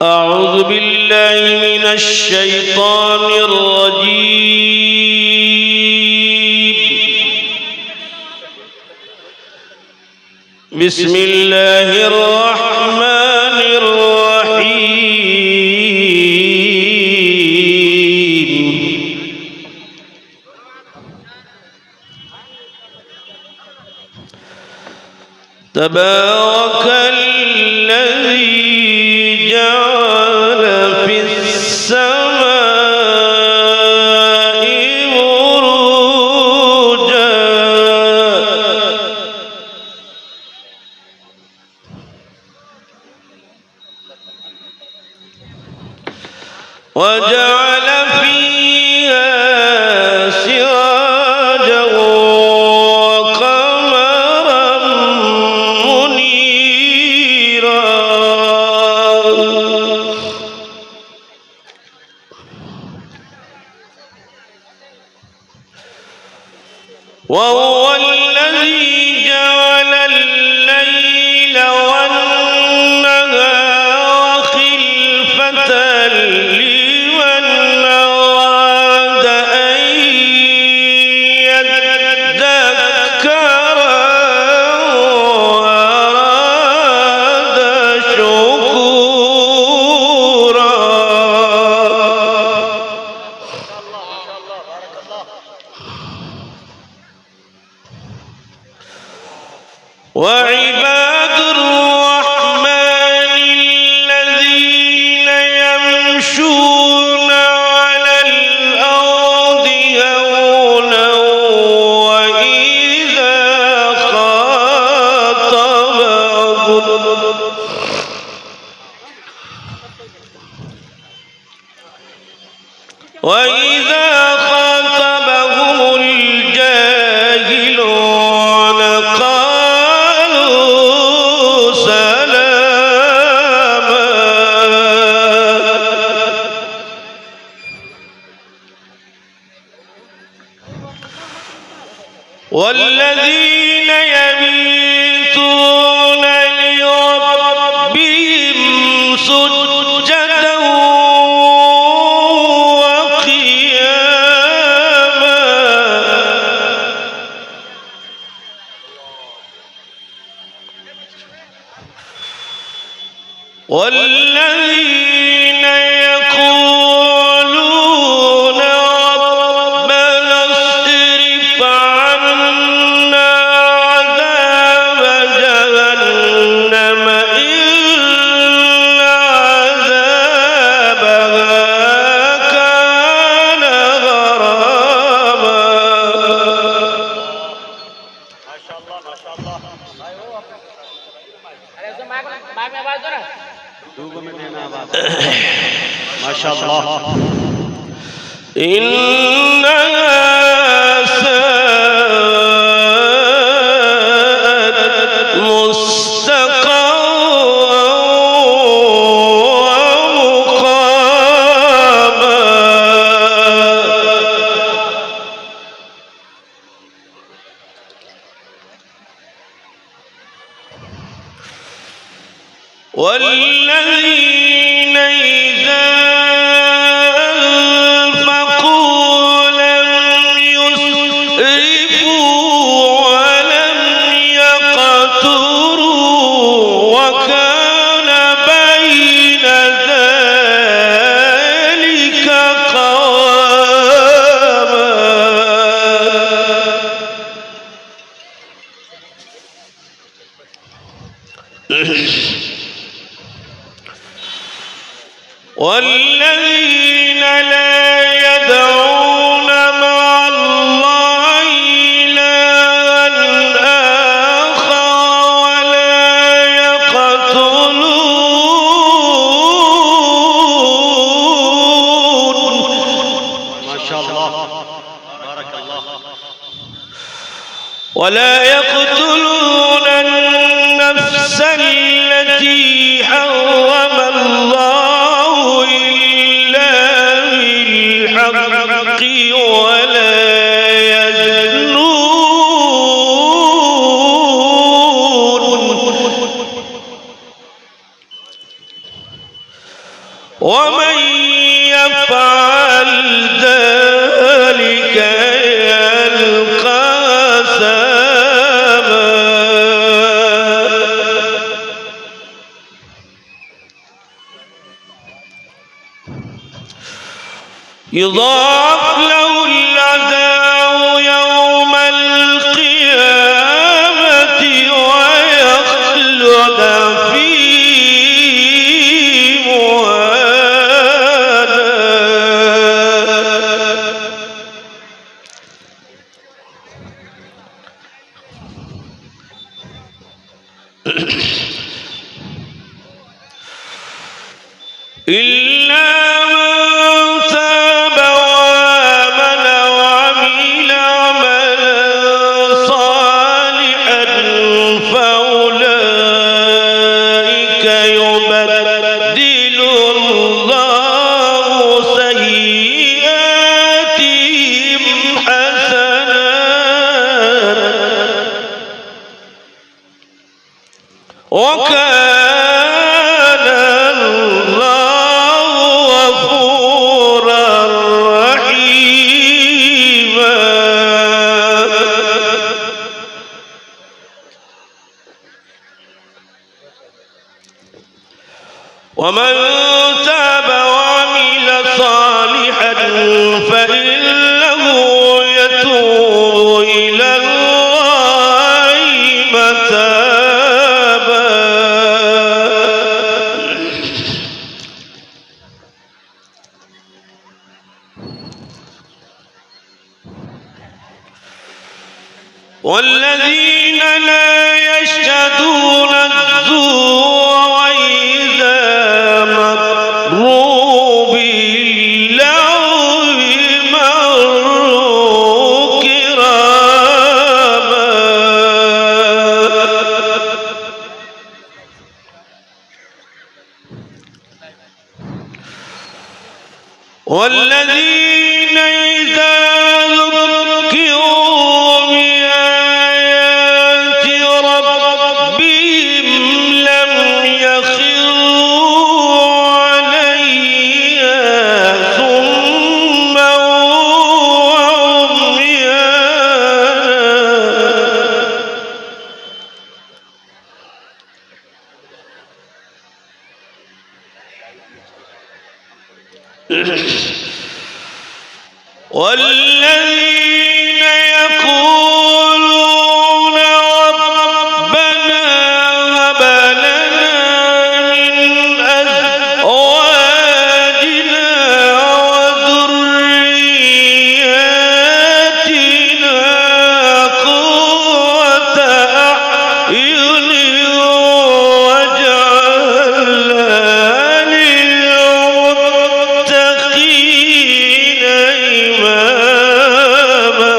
أعوذ بالله من الشيطان الرجيم. بسم الله الرحمن الرحيم. تبارك الذي جعل في السماء بروجا وجعل فيها سراجا وقمرا منيرا وهو الذي جعل الليل والنهار خلفة لمن أراد أن يذكر وأراد شكورا. وعباد الرحمن الذين يمشون على الأرض هونا وإذا خاطبهم الجاهلون قالوا سلاما. والذين يبيتون لربهم سجدا وقياما والذين يقولون ربنا اصرف عنا عذاب جهنم إن عذابها كان غراما. ما شاء الله ما شاء الله. ما شاء الله. إنها ساءت مستقرا ومقاما. والذين إذا أنفقوا لم يسرفوا ولم يقتروا وكان بين ذلك قواما. والذين لا يدعون مع الله إلها آخر ولا يقتلون ما شاء الله بارك الله. ولا يقتلون النفس التي حرم الله إلا بالحق ولا يزنون ومن يفعل ذلك يلقى أثاما يضاعف له العذاب يوم القيامة ويخلد فيه مهانا إلا من تاب وآمن وعمل عملا صالحا فأولئك يبدل الله سيئاتهم حسنات وكان الله غفورا رحيما ومن تاب وعمل صالحا فإنه يتوب إلى الله متابا والذين لا يشهدون الزور وإذا مروا باللغو مروا كراما والذين إذا ذكروا بآيات ربهم لم يخروا عليها صما وعميانا والذين يقولون ربنا هب لنا من أزواجنا وذرياتنا قرة أعين واجعلنا للمتقين إماما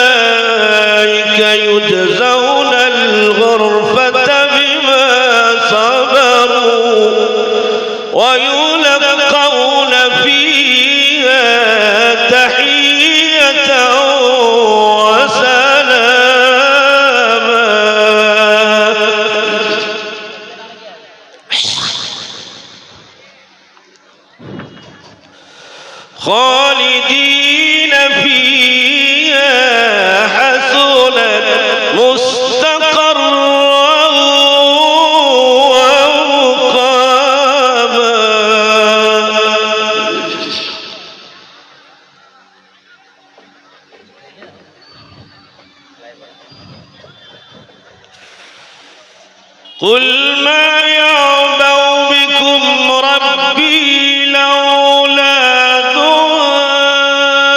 أولئك يجزون الغرفة بما صبروا ويلقون فيها تحية وسلاما خالدين فيها حسنت مستقرا ومقاما قل ما يعبأ بكم ربي لولا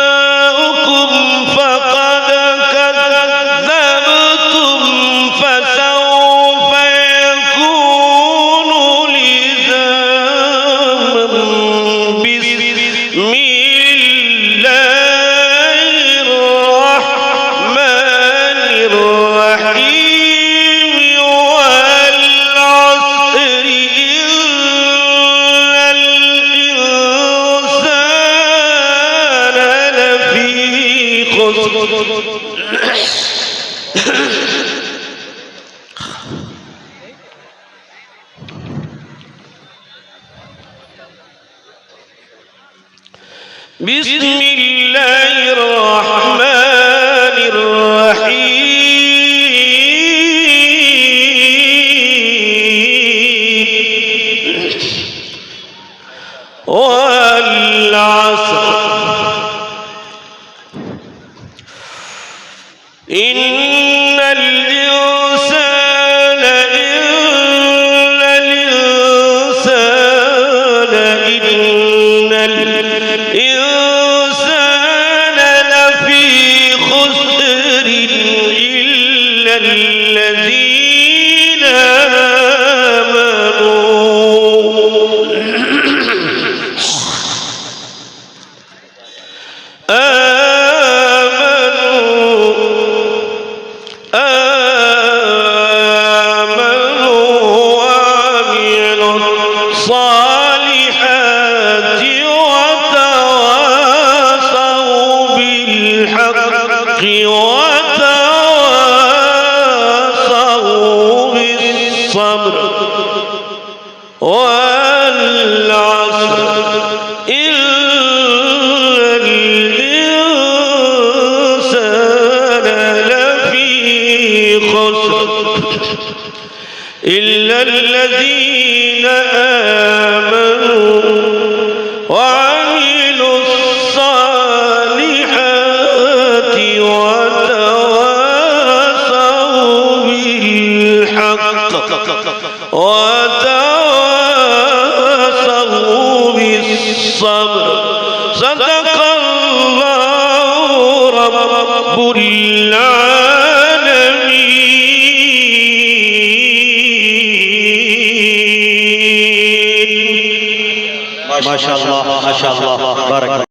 دعاؤكم فقد كذبتم فسوف يكون لزاما بسم الله الرحمن الرحيم والعصر إن خسر بسم الله الرحمن الرحيم والعصر إن الإنسان لفي خسر إلا الذين آمنوا وعملوا الصالحات وتواصوا بالحق وتواصوا بالصبر والعصر إن الإنسان لفي خسر إلا الذين آمنوا وعملوا الصالحات وتواصوا بالحق وتواصوا بالصبر صدق الله رب العالمين. ما شاء الله ما شاء الله بارك الله.